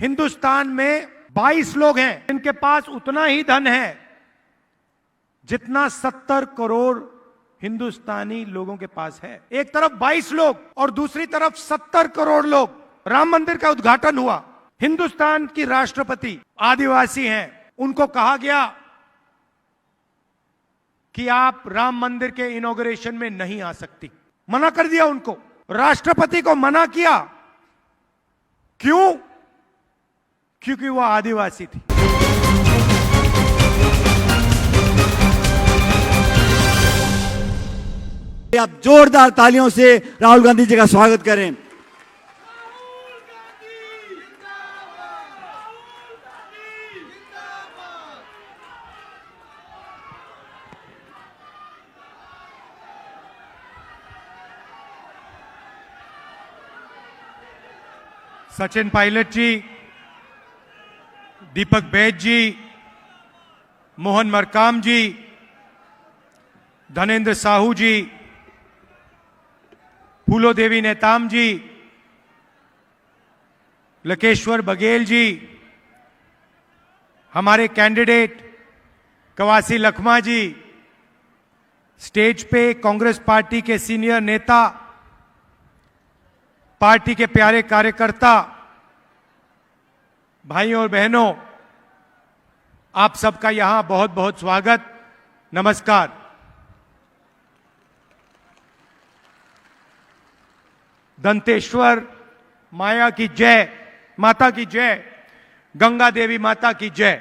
हिंदुस्तान में 22 लोग हैं जिनके पास उतना ही धन है जितना 70 करोड़ हिंदुस्तानी लोगों के पास है। एक तरफ 22 लोग और दूसरी तरफ 70 करोड़ लोग। राम मंदिर का उद्घाटन हुआ, हिंदुस्तान की राष्ट्रपति आदिवासी हैं, उनको कहा गया कि आप राम मंदिर के इनॉग्रेशन में नहीं आ सकती, मना कर दिया उनको। राष्ट्रपति को मना किया, क्यों? क्योंकि वह आदिवासी थी। आप जोरदार तालियों से राहुल गांधी जी का स्वागत करें। सचिन पायलट जी, दीपक बैज जी, मोहन मरकाम जी, धनेन्द्र साहू जी, फूलो देवी नेताम जी, लकेश्वर बघेल जी, हमारे कैंडिडेट कवासी लखमा जी, स्टेज पे कांग्रेस पार्टी के सीनियर नेता, पार्टी के प्यारे कार्यकर्ता, भाइयों और बहनों, आप सबका यहां बहुत बहुत स्वागत, नमस्कार। दंतेश्वर माया की जय, माता की जय, गंगा देवी माता की जय।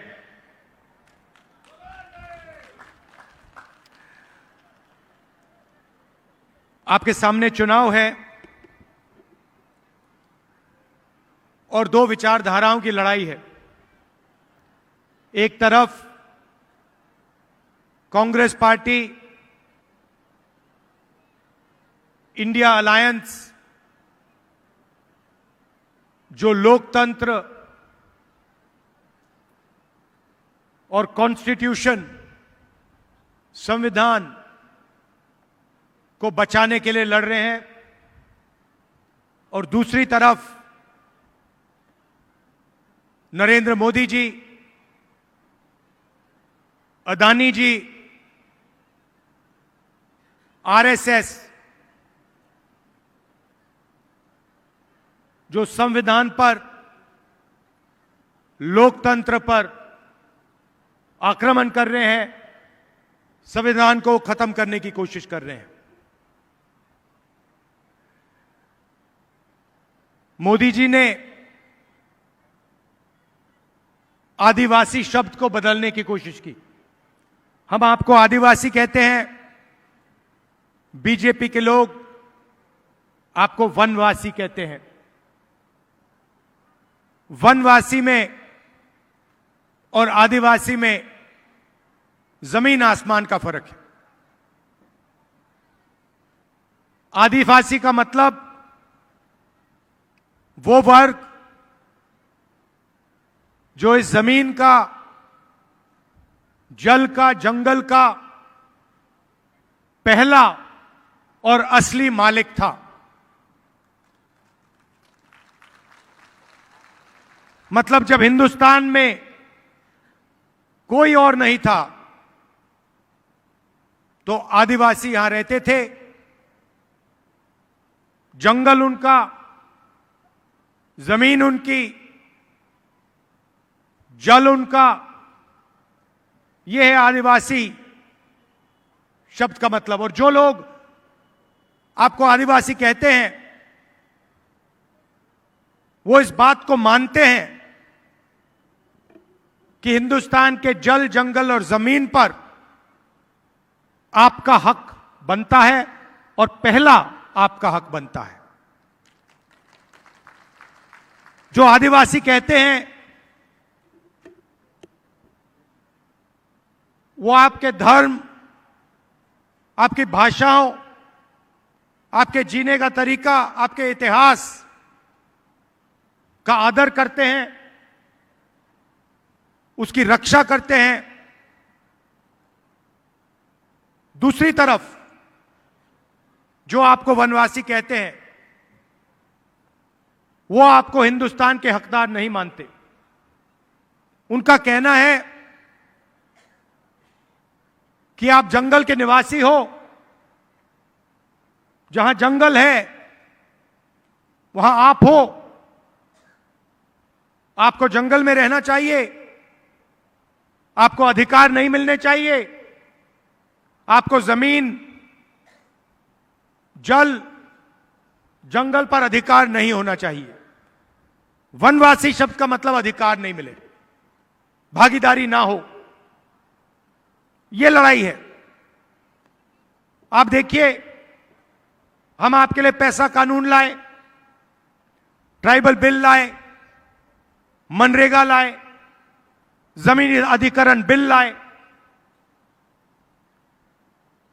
आपके सामने चुनाव है और दो विचारधाराओं की लड़ाई है। एक तरफ कांग्रेस पार्टी, इंडिया अलायंस, जो लोकतंत्र और कॉन्स्टिट्यूशन, संविधान को बचाने के लिए लड़ रहे हैं, और दूसरी तरफ नरेंद्र मोदी जी, अदानी जी, आरएसएस, जो संविधान पर, लोकतंत्र पर आक्रमण कर रहे हैं, संविधान को खत्म करने की कोशिश कर रहे हैं। मोदी जी ने आदिवासी शब्द को बदलने की कोशिश की। हम आपको आदिवासी कहते हैं, बीजेपी के लोग आपको वनवासी कहते हैं। वनवासी में और आदिवासी में जमीन आसमान का फर्क है। आदिवासी का मतलब वो वर्ग जो इस जमीन का, जल का, जंगल का पहला और असली मालिक था। मतलब जब हिंदुस्तान में कोई और नहीं था तो आदिवासी यहां रहते थे। जंगल उनका, जमीन उनकी, जल उनका। यह है आदिवासी शब्द का मतलब। और जो लोग आपको आदिवासी कहते हैं वो इस बात को मानते हैं कि हिंदुस्तान के जल, जंगल और जमीन पर आपका हक बनता है और पहला आपका हक बनता है। जो आदिवासी कहते हैं वो आपके धर्म, आपकी भाषाओं, आपके जीने का तरीका, आपके इतिहास का आदर करते हैं, उसकी रक्षा करते हैं। दूसरी तरफ जो आपको वनवासी कहते हैं वो आपको हिंदुस्तान के हकदार नहीं मानते। उनका कहना है कि आप जंगल के निवासी हो, जहां जंगल है वहां आप हो, आपको जंगल में रहना चाहिए, आपको अधिकार नहीं मिलने चाहिए, आपको जमीन, जल, जंगल पर अधिकार नहीं होना चाहिए। वनवासी शब्द का मतलब अधिकार नहीं मिले, भागीदारी ना हो, यह लड़ाई है। आप देखिए, हम आपके लिए पैसा कानून लाए, ट्राइबल बिल लाए, मनरेगा लाए, जमीन अधिकरण बिल लाए।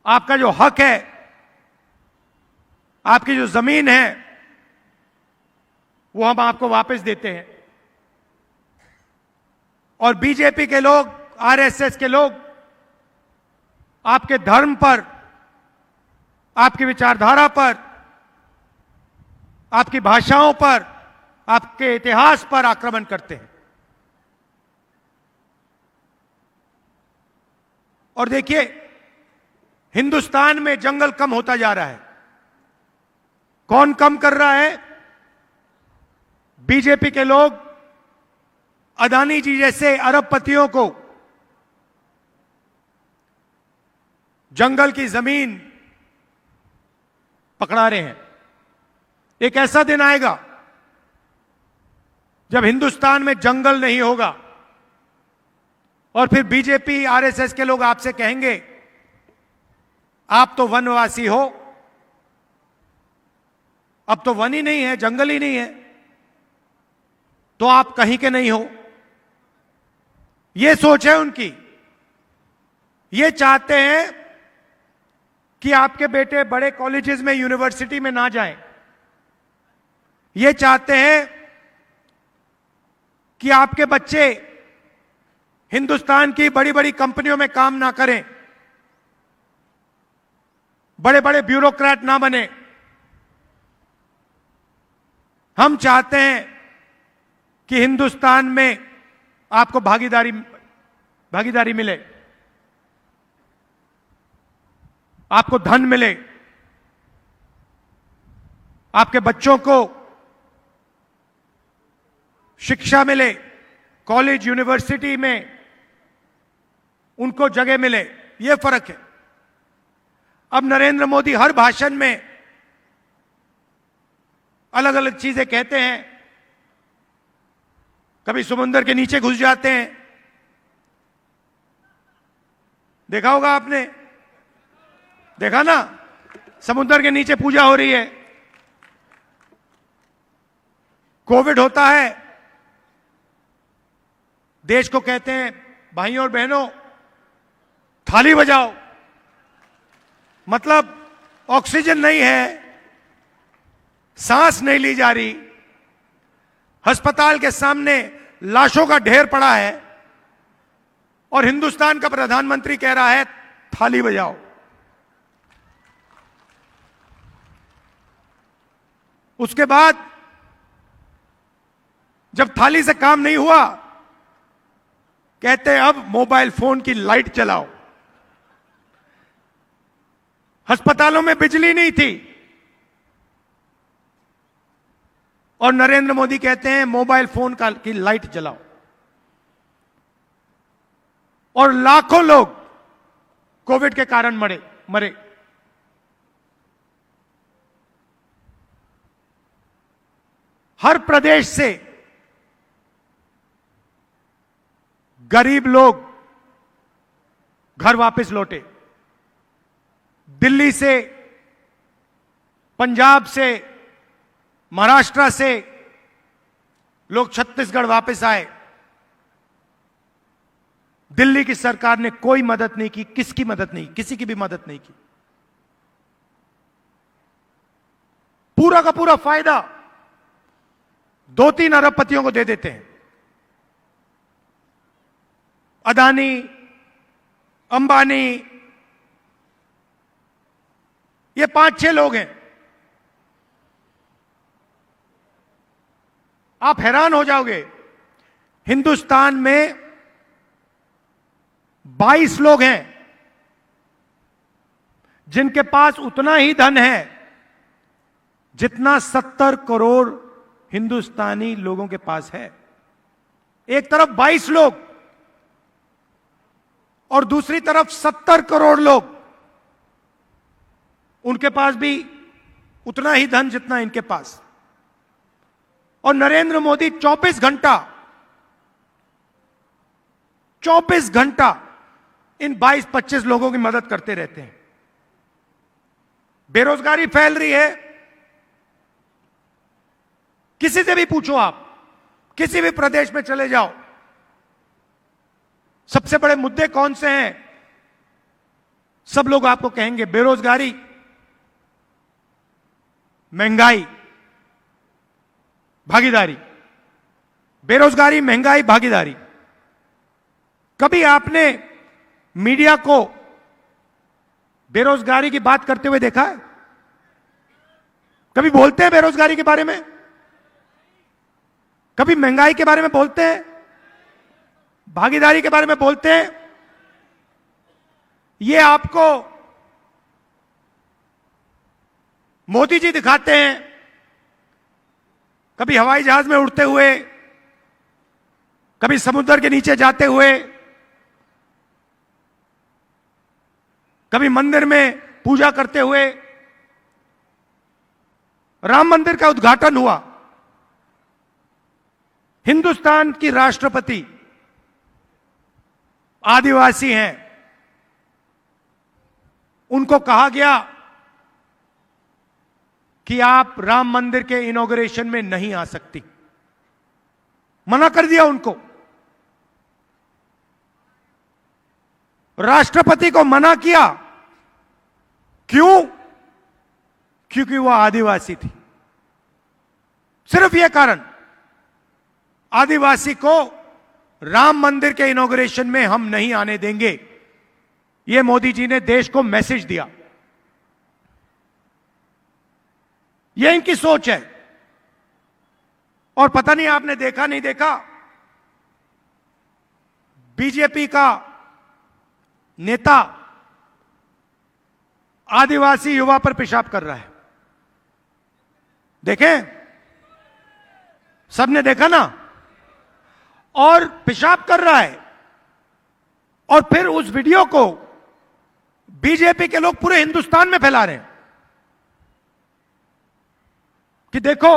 आपका जो हक है, आपकी जो जमीन है, वो हम आपको वापस देते हैं। और बीजेपी के लोग, आरएसएस के लोग आपके धर्म पर, आपकी विचारधारा पर, आपकी भाषाओं पर, आपके इतिहास पर आक्रमण करते हैं। और देखिए, हिंदुस्तान में जंगल कम होता जा रहा है। कौन कम कर रहा है? बीजेपी के लोग अदानी जी जैसे अरबपतियों को जंगल की जमीन पकड़ा रहे हैं। एक ऐसा दिन आएगा जब हिंदुस्तान में जंगल नहीं होगा और फिर बीजेपी, आरएसएस के लोग आपसे कहेंगे, आप तो वनवासी हो, अब तो वन ही नहीं है, जंगल ही नहीं है, तो आप कहीं के नहीं हो। यह सोच है उनकी। ये चाहते हैं कि आपके बेटे बड़े कॉलेजेस में, यूनिवर्सिटी में ना जाएं। ये चाहते हैं कि आपके बच्चे हिंदुस्तान की बड़ी बड़ी कंपनियों में काम ना करें, बड़े बड़े ब्यूरोक्रेट ना बने। हम चाहते हैं कि हिंदुस्तान में आपको भागीदारी मिले, आपको धन मिले, आपके बच्चों को शिक्षा मिले, कॉलेज, यूनिवर्सिटी में उनको जगह मिले। यह फर्क है। अब नरेंद्र मोदी हर भाषण में अलग अलग चीजें कहते हैं। कभी समुद्र के नीचे घुस जाते हैं, देखा होगा आपने, देखा ना, समुद्र के नीचे पूजा हो रही है। कोविड होता है, देश को कहते हैं, भाइयों और बहनों थाली बजाओ, मतलब ऑक्सीजन नहीं है, सांस नहीं ली जा रही, अस्पताल के सामने लाशों का ढेर पड़ा है और हिंदुस्तान का प्रधानमंत्री कह रहा है थाली बजाओ। उसके बाद जब थाली से काम नहीं हुआ, कहते हैं अब मोबाइल फोन की लाइट चलाओ। अस्पतालों में बिजली नहीं थी और नरेंद्र मोदी कहते हैं मोबाइल फोन की लाइट जलाओ। और लाखों लोग कोविड के कारण मरे। हर प्रदेश से गरीब लोग घर वापस लौटे। दिल्ली से, पंजाब से, महाराष्ट्र से लोग छत्तीसगढ़ वापस आए। दिल्ली की सरकार ने कोई मदद नहीं की, किसकी मदद नहीं, किसी की भी मदद नहीं की। पूरा का पूरा फायदा 2-3 अरबपतियों को दे देते हैं। अदानी, अंबानी, ये 5-6 लोग हैं। आप हैरान हो जाओगे, हिंदुस्तान में 22 लोग हैं जिनके पास उतना ही धन है जितना 70 करोड़ हिंदुस्तानी लोगों के पास है। एक तरफ 22 लोग और दूसरी तरफ 70 करोड़ लोग, उनके पास भी उतना ही धन जितना इनके पास। और नरेंद्र मोदी 24 घंटा इन 22-25 लोगों की मदद करते रहते हैं। बेरोजगारी फैल रही है, किसी से भी पूछो, आप किसी भी प्रदेश में चले जाओ, सबसे बड़े मुद्दे कौन से हैं? सब लोग आपको कहेंगे बेरोजगारी, महंगाई, भागीदारी। बेरोजगारी, महंगाई, भागीदारी। कभी आपने मीडिया को बेरोजगारी की बात करते हुए देखा है? कभी बोलते हैं बेरोजगारी के बारे में? कभी महंगाई के बारे में बोलते हैं? भागीदारी के बारे में बोलते हैं? ये आपको मोदी जी दिखाते हैं, कभी हवाई जहाज में उड़ते हुए, कभी समुद्र के नीचे जाते हुए, कभी मंदिर में पूजा करते हुए। राम मंदिर का उद्घाटन हुआ, हिंदुस्तान की राष्ट्रपति आदिवासी हैं, उनको कहा गया कि आप राम मंदिर के इनॉग्रेशन में नहीं आ सकती, मना कर दिया उनको। राष्ट्रपति को मना किया, क्यों? क्योंकि वह आदिवासी थी। सिर्फ यह कारण, आदिवासी को राम मंदिर के इनॉग्रेशन में हम नहीं आने देंगे। यह मोदी जी ने देश को मैसेज दिया। यह इनकी सोच है। और पता नहीं आपने देखा नहीं देखा, बीजेपी का नेता आदिवासी युवा पर पेशाब कर रहा है। देखें, सबने देखा ना? और पेशाब कर रहा है, और फिर उस वीडियो को बीजेपी के लोग पूरे हिंदुस्तान में फैला रहे हैं कि देखो,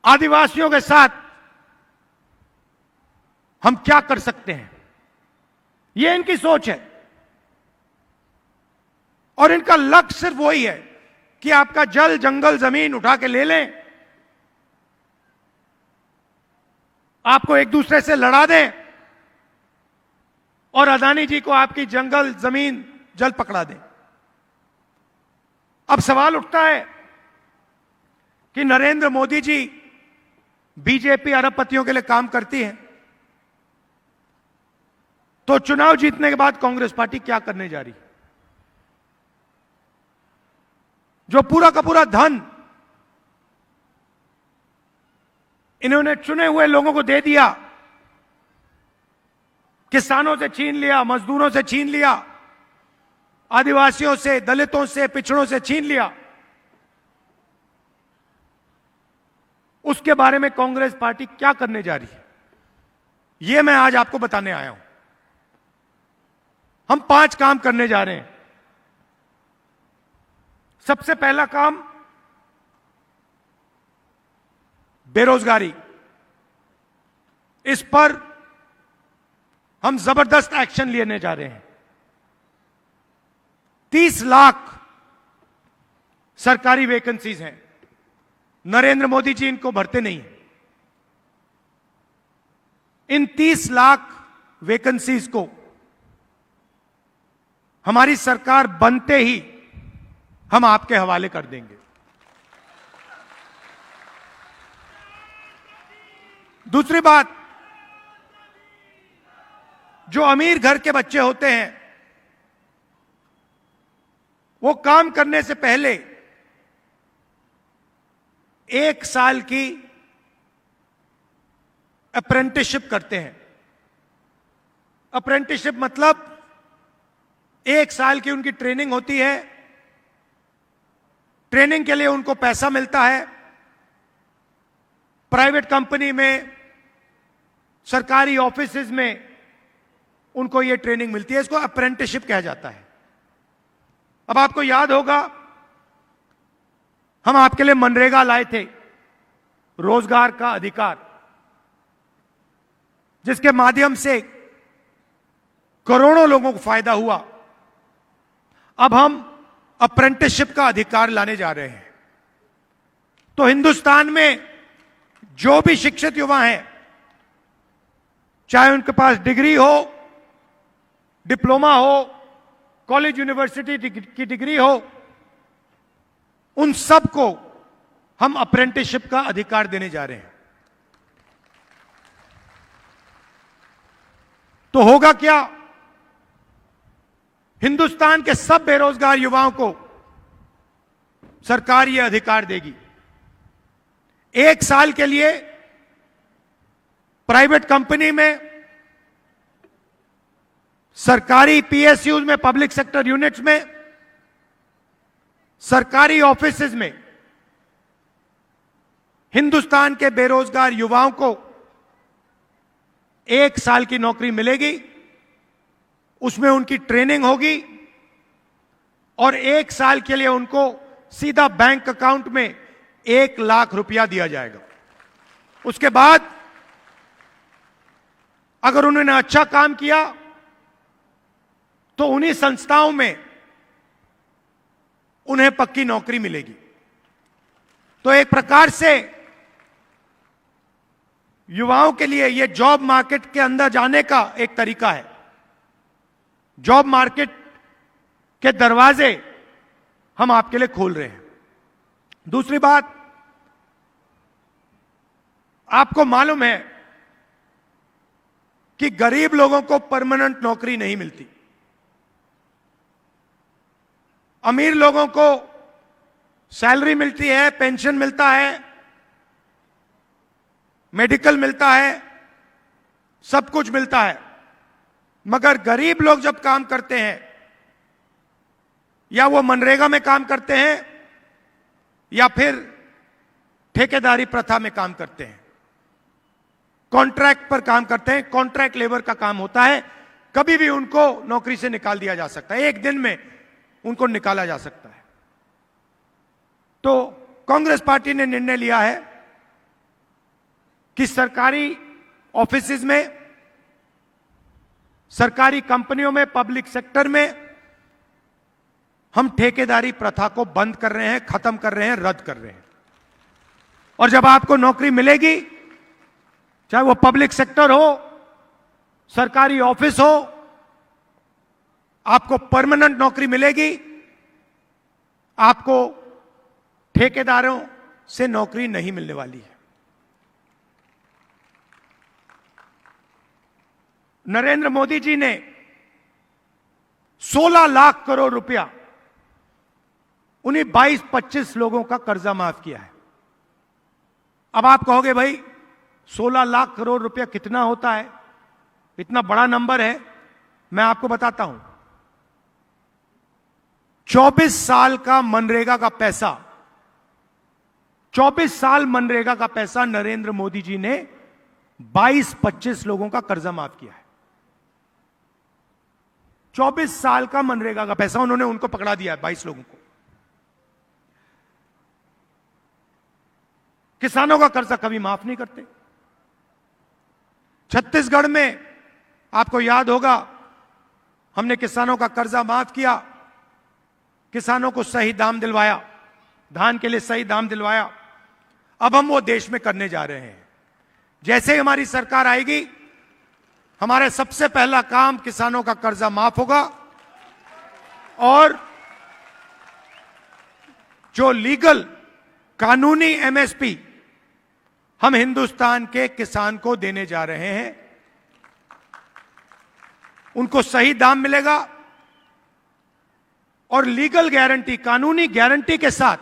आदिवासियों के साथ हम क्या कर सकते हैं। यह इनकी सोच है। और इनका लक्ष्य सिर्फ वही है कि आपका जल, जंगल, जमीन उठा के ले लें, आपको एक दूसरे से लड़ा दें, और अदानी जी को आपकी जंगल, जमीन, जल पकड़ा दें। अब सवाल उठता है कि नरेंद्र मोदी जी, बीजेपी अरबपतियों के लिए काम करती है, तो चुनाव जीतने के बाद कांग्रेस पार्टी क्या करने जा रही है? जो पूरा का पूरा धन इन्होंने चुने हुए लोगों को दे दिया, किसानों से छीन लिया, मजदूरों से छीन लिया, आदिवासियों से, दलितों से, पिछड़ों से छीन लिया, उसके बारे में कांग्रेस पार्टी क्या करने जा रही है, यह मैं आज आपको बताने आया हूं। हम 5 काम करने जा रहे हैं। सबसे पहला काम, बेरोजगारी। इस पर हम जबरदस्त एक्शन लेने जा रहे हैं। 30 लाख सरकारी वैकेंसीज हैं, नरेंद्र मोदी जी इनको भरते नहीं हैं। इन 30 लाख वैकेंसीज को हमारी सरकार बनते ही हम आपके हवाले कर देंगे। दूसरी बात, जो अमीर घर के बच्चे होते हैं, वो काम करने से पहले 1 साल की अप्रेंटिसशिप करते हैं। अप्रेंटिसशिप मतलब 1 साल की उनकी ट्रेनिंग होती है। ट्रेनिंग के लिए उनको पैसा मिलता है। प्राइवेट कंपनी में, सरकारी ऑफिसेज में उनको यह ट्रेनिंग मिलती है। इसको अप्रेंटिसशिप कहा जाता है। अब आपको याद होगा, हम आपके लिए मनरेगा लाए थे, रोजगार का अधिकार, जिसके माध्यम से करोड़ों लोगों को फायदा हुआ। अब हम अप्रेंटिसशिप का अधिकार लाने जा रहे हैं। तो हिंदुस्तान में जो भी शिक्षित युवा हैं, चाहे उनके पास डिग्री हो, डिप्लोमा हो, कॉलेज यूनिवर्सिटी की डिग्री हो, उन सबको हम अप्रेंटिसशिप का अधिकार देने जा रहे हैं। तो होगा क्या? हिंदुस्तान के सब बेरोजगार युवाओं को सरकार यह अधिकार देगी। 1 साल के लिए प्राइवेट कंपनी में, सरकारी पीएसयूज में, पब्लिक सेक्टर यूनिट्स में, सरकारी ऑफिसेज में हिंदुस्तान के बेरोजगार युवाओं को 1 साल की नौकरी मिलेगी। उसमें उनकी ट्रेनिंग होगी और 1 साल के लिए उनको सीधा बैंक अकाउंट में 1 लाख रुपया दिया जाएगा। उसके बाद अगर उन्होंने अच्छा काम किया तो उन्हीं संस्थाओं में उन्हें पक्की नौकरी मिलेगी। तो एक प्रकार से युवाओं के लिए यह जॉब मार्केट के अंदर जाने का एक तरीका है। जॉब मार्केट के दरवाजे हम आपके लिए खोल रहे हैं। दूसरी बात, आपको मालूम है कि गरीब लोगों को परमानेंट नौकरी नहीं मिलती। अमीर लोगों को सैलरी मिलती है, पेंशन मिलता है, मेडिकल मिलता है, सब कुछ मिलता है। मगर गरीब लोग जब काम करते हैं, या वो मनरेगा में काम करते हैं या फिर ठेकेदारी प्रथा में काम करते हैं, कॉन्ट्रैक्ट पर काम करते हैं, कॉन्ट्रैक्ट लेबर का काम होता है, कभी भी उनको नौकरी से निकाल दिया जा सकता है। 1 दिन में उनको निकाला जा सकता है। तो कांग्रेस पार्टी ने निर्णय लिया है कि सरकारी ऑफिसेज में, सरकारी कंपनियों में, पब्लिक सेक्टर में हम ठेकेदारी प्रथा को बंद कर रहे हैं, खत्म कर रहे हैं, रद्द कर रहे हैं। और जब आपको नौकरी मिलेगी, चाहे वो पब्लिक सेक्टर हो, सरकारी ऑफिस हो, आपको परमानेंट नौकरी मिलेगी। आपको ठेकेदारों से नौकरी नहीं मिलने वाली है। नरेंद्र मोदी जी ने 16 लाख करोड़ रुपया उन्हीं 22-25 लोगों का कर्जा माफ किया है। अब आप कहोगे भाई 16 लाख करोड़ रुपया कितना होता है, इतना बड़ा नंबर है। मैं आपको बताता हूं, 24 साल का मनरेगा का पैसा, 24 साल मनरेगा का पैसा नरेंद्र मोदी जी ने 22-25 लोगों का कर्जा माफ किया है। 24 साल का मनरेगा का पैसा उन्होंने उनको पकड़ा दिया है, 22 लोगों को। किसानों का कर्जा कभी माफ नहीं करते। छत्तीसगढ़ में आपको याद होगा, हमने किसानों का कर्जा माफ किया, किसानों को सही दाम दिलवाया, धान के लिए सही दाम दिलवाया। अब हम वो देश में करने जा रहे हैं। जैसे ही हमारी सरकार आएगी, हमारा सबसे पहला काम किसानों का कर्जा माफ होगा और जो लीगल कानूनी एमएसपी हम हिंदुस्तान के किसान को देने जा रहे हैं, उनको सही दाम मिलेगा और लीगल गारंटी, कानूनी गारंटी के साथ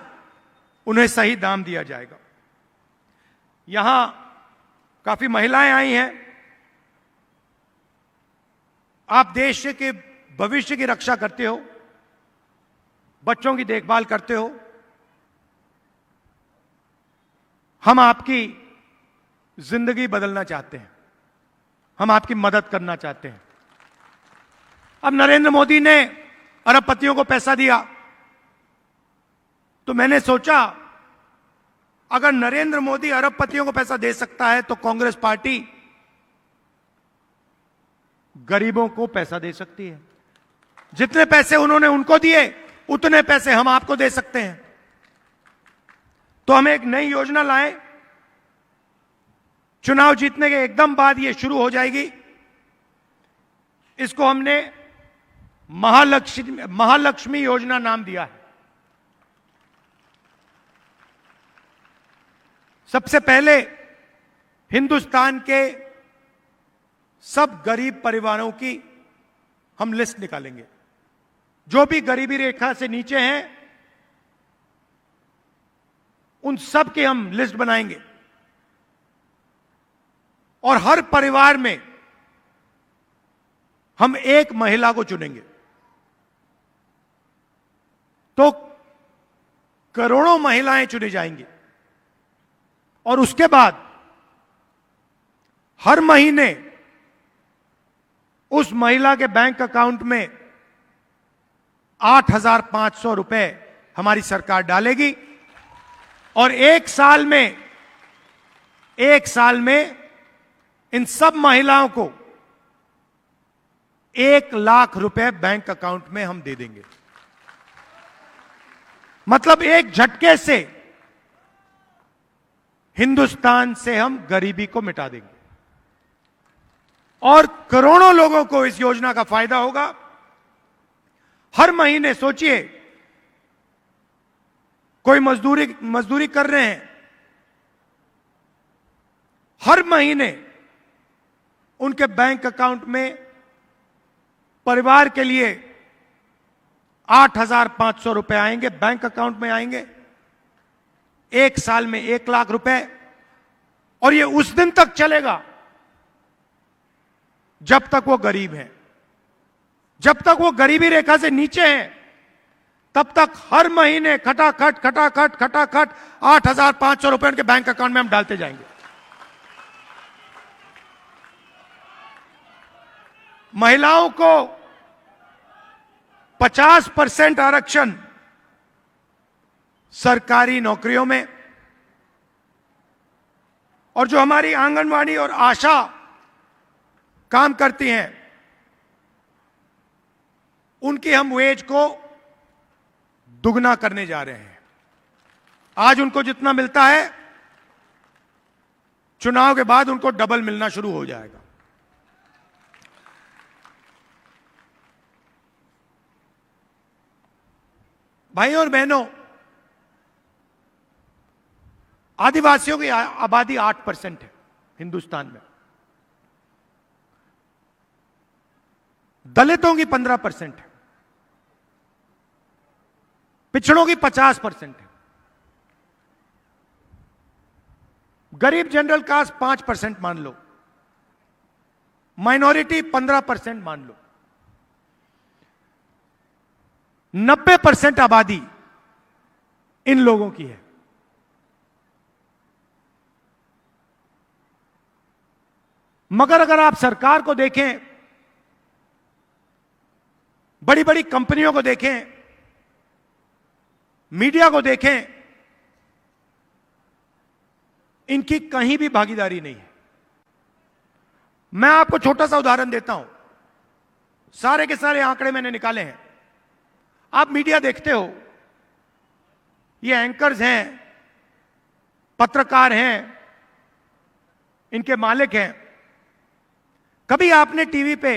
उन्हें सही दाम दिया जाएगा। यहां काफी महिलाएं आई हैं। आप देश के भविष्य की रक्षा करते हो, बच्चों की देखभाल करते हो। हम आपकी जिंदगी बदलना चाहते हैं, हम आपकी मदद करना चाहते हैं। अब नरेंद्र मोदी ने अरबपतियों को पैसा दिया, तो मैंने सोचा अगर नरेंद्र मोदी अरबपतियों को पैसा दे सकता है तो कांग्रेस पार्टी गरीबों को पैसा दे सकती है। जितने पैसे उन्होंने उनको दिए उतने पैसे हम आपको दे सकते हैं। तो हम एक नई योजना लाए, चुनाव जीतने के एकदम बाद यह शुरू हो जाएगी। इसको हमने महालक्ष्मी योजना नाम दिया है। सबसे पहले हिंदुस्तान के सब गरीब परिवारों की हम लिस्ट निकालेंगे। जो भी गरीबी रेखा से नीचे हैं उन सब की हम लिस्ट बनाएंगे और हर परिवार में हम एक महिला को चुनेंगे। तो करोड़ों महिलाएं चुनी जाएंगी और उसके बाद हर महीने उस महिला के बैंक अकाउंट में 8,500 रुपए हमारी सरकार डालेगी और एक साल में इन सब महिलाओं को 1,00,000 रुपए बैंक अकाउंट में हम दे देंगे। मतलब एक झटके से हिंदुस्तान से हम गरीबी को मिटा देंगे और करोड़ों लोगों को इस योजना का फायदा होगा। हर महीने सोचिए, कोई मजदूरी कर रहे हैं, हर महीने उनके बैंक अकाउंट में परिवार के लिए 8,500 रुपए आएंगे, बैंक अकाउंट में आएंगे। एक साल में 1,00,000 रुपए, और ये उस दिन तक चलेगा जब तक वो गरीब हैं। जब तक वो गरीबी रेखा से नीचे हैं तब तक हर महीने खटाखट 8,500 रुपए उनके बैंक अकाउंट में हम डालते जाएंगे। महिलाओं को 50% आरक्षण सरकारी नौकरियों में, और जो हमारी आंगनवाड़ी और आशा काम करती हैं उनकी हम वेज को दुगना करने जा रहे हैं। आज उनको जितना मिलता है चुनाव के बाद उनको डबल मिलना शुरू हो जाएगा। भाइयों और बहनों, आदिवासियों की आबादी 8% है हिंदुस्तान में, दलितों की 15% है, पिछड़ों की 50% है, गरीब जनरल कास्ट 5% मान लो, माइनॉरिटी 15% मान लो, 90% आबादी इन लोगों की है। मगर अगर आप सरकार को देखें, बड़ी बड़ी कंपनियों को देखें, मीडिया को देखें, इनकी कहीं भी भागीदारी नहीं है। मैं आपको छोटा सा उदाहरण देता हूं, सारे के सारे आंकड़े मैंने निकाले हैं। आप मीडिया देखते हो, ये एंकर्स हैं, पत्रकार हैं, इनके मालिक हैं। कभी आपने टीवी पे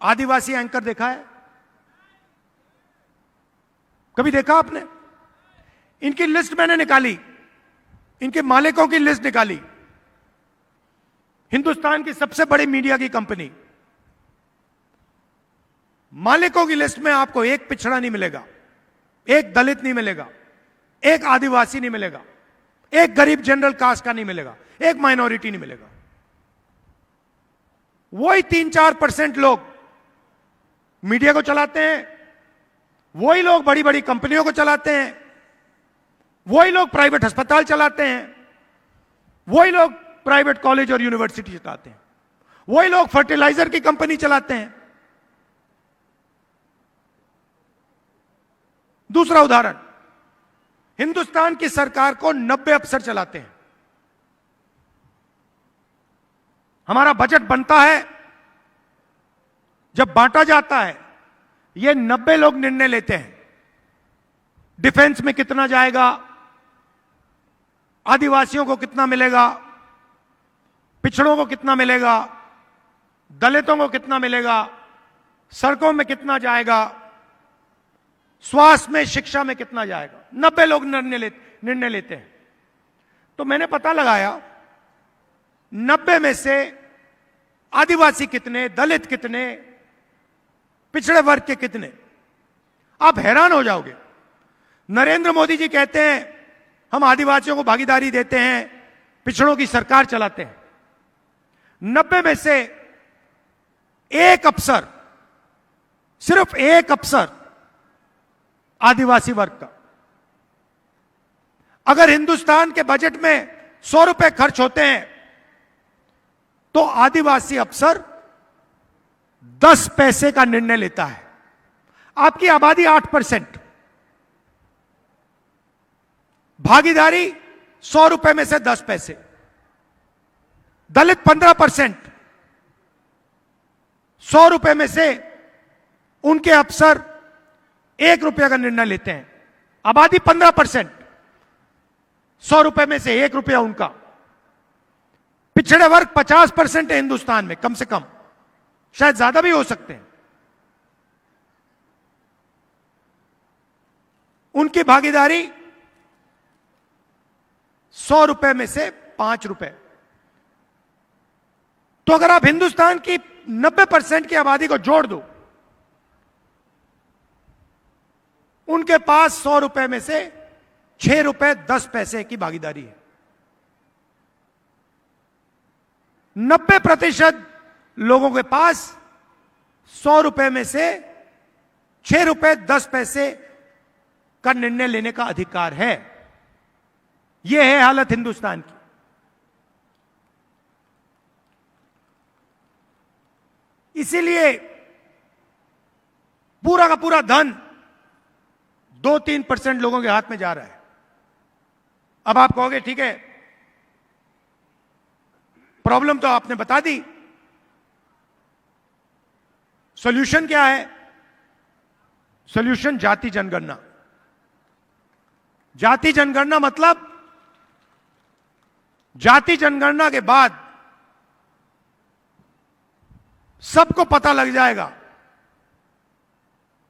आदिवासी एंकर देखा है? कभी देखा आपने? इनकी लिस्ट मैंने निकाली, इनके मालिकों की लिस्ट निकाली। हिंदुस्तान की सबसे बड़ी मीडिया की कंपनी, मालिकों की लिस्ट में आपको एक पिछड़ा नहीं मिलेगा, एक दलित नहीं मिलेगा, एक आदिवासी नहीं मिलेगा, एक गरीब जनरल कास्ट का नहीं मिलेगा, एक माइनॉरिटी नहीं मिलेगा। वही 3-4% लोग मीडिया को चलाते हैं, वही लोग बड़ी बड़ी कंपनियों को चलाते हैं, वही लोग प्राइवेट अस्पताल चलाते हैं, वही लोग प्राइवेट कॉलेज और यूनिवर्सिटी चलाते हैं, वही लोग फर्टिलाइजर की कंपनी चलाते हैं। दूसरा उदाहरण, हिंदुस्तान की सरकार को 90 अफसर चलाते हैं। हमारा बजट बनता है, जब बांटा जाता है, ये 90 लोग निर्णय लेते हैं। डिफेंस में कितना जाएगा, आदिवासियों को कितना मिलेगा, पिछड़ों को कितना मिलेगा, दलितों को कितना मिलेगा, सड़कों में कितना जाएगा, स्वास्थ्य में, शिक्षा में कितना जाएगा। 90 लोग निर्णय लेते हैं। तो मैंने पता लगाया 90 में से आदिवासी कितने, दलित कितने, पिछड़े वर्ग के कितने। आप हैरान हो जाओगे। नरेंद्र मोदी जी कहते हैं हम आदिवासियों को भागीदारी देते हैं, पिछड़ों की सरकार चलाते हैं। 90 में से एक अफसर, सिर्फ एक अफसर आदिवासी वर्ग का। अगर हिंदुस्तान के बजट में 100 रुपए खर्च होते हैं तो आदिवासी अफसर 10 पैसे का निर्णय लेता है। आपकी आबादी 8%, भागीदारी 100 रुपए में से 10 पैसे। दलित 15%, 100 रुपए में से उनके अफसर 1 रुपया का निर्णय लेते हैं। आबादी 15%, 100 रुपए में से 1 रुपया उनका। पिछड़े वर्ग 50% है हिंदुस्तान में, कम से कम, शायद ज्यादा भी हो सकते हैं। उनकी भागीदारी 100 रुपए में से 5 रुपए। तो अगर आप हिंदुस्तान की 90% की आबादी को जोड़ दो, उनके पास 100 रुपए में से 6 रुपए 10 पैसे की भागीदारी है। 90% लोगों के पास 100 रुपए में से 6 रुपए 10 पैसे का निर्णय लेने का अधिकार है। यह है हालत हिंदुस्तान की। इसीलिए पूरा का पूरा धन 2-3% लोगों के हाथ में जा रहा है। अब आप कहोगे ठीक है, प्रॉब्लम तो आपने बता दी, सॉल्यूशन क्या है? सॉल्यूशन जाति जनगणना। जाति जनगणना मतलब जाति जनगणना के बाद सबको पता लग जाएगा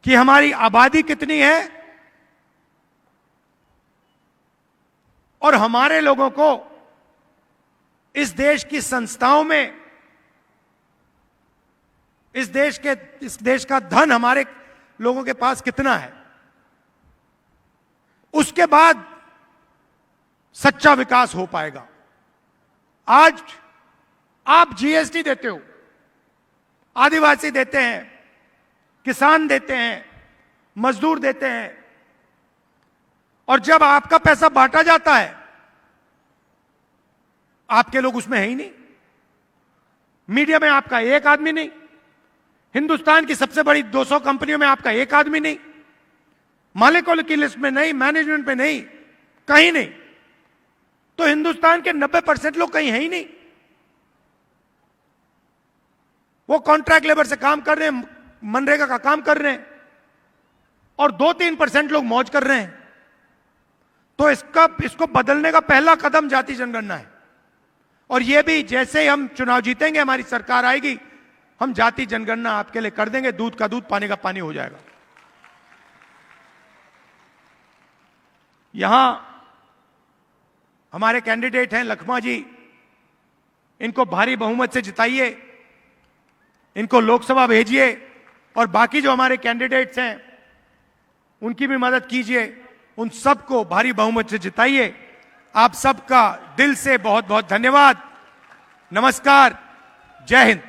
कि हमारी आबादी कितनी है और हमारे लोगों को इस देश की संस्थाओं में, इस देश का धन हमारे लोगों के पास कितना है। उसके बाद सच्चा विकास हो पाएगा। आज आप जीएसटी देते हो, आदिवासी देते हैं, किसान देते हैं, मजदूर देते हैं, और जब आपका पैसा बांटा जाता है आपके लोग उसमें है ही नहीं। मीडिया में आपका एक आदमी नहीं, हिंदुस्तान की सबसे बड़ी 200 कंपनियों में आपका एक आदमी नहीं, मालिकों की लिस्ट में नहीं, मैनेजमेंट में नहीं, कहीं नहीं। तो हिंदुस्तान के 90% लोग कहीं है ही नहीं। वो कॉन्ट्रैक्ट लेबर से काम कर रहे हैं, मनरेगा का काम कर रहे हैं, और 2-3% लोग मौज कर रहे हैं। तो इसको बदलने का पहला कदम जाति जनगणना है। और यह भी जैसे ही हम चुनाव जीतेंगे, हमारी सरकार आएगी, हम जाति जनगणना आपके लिए कर देंगे। दूध का दूध, पानी का पानी हो जाएगा। यहां हमारे कैंडिडेट हैं लखमा जी, इनको भारी बहुमत से जिताइए, इनको लोकसभा भेजिए, और बाकी जो हमारे कैंडिडेट्स हैं उनकी भी मदद कीजिए, उन सबको भारी बहुमत से जिताइए, आप सबका दिल से बहुत बहुत धन्यवाद। नमस्कार, जय हिंद।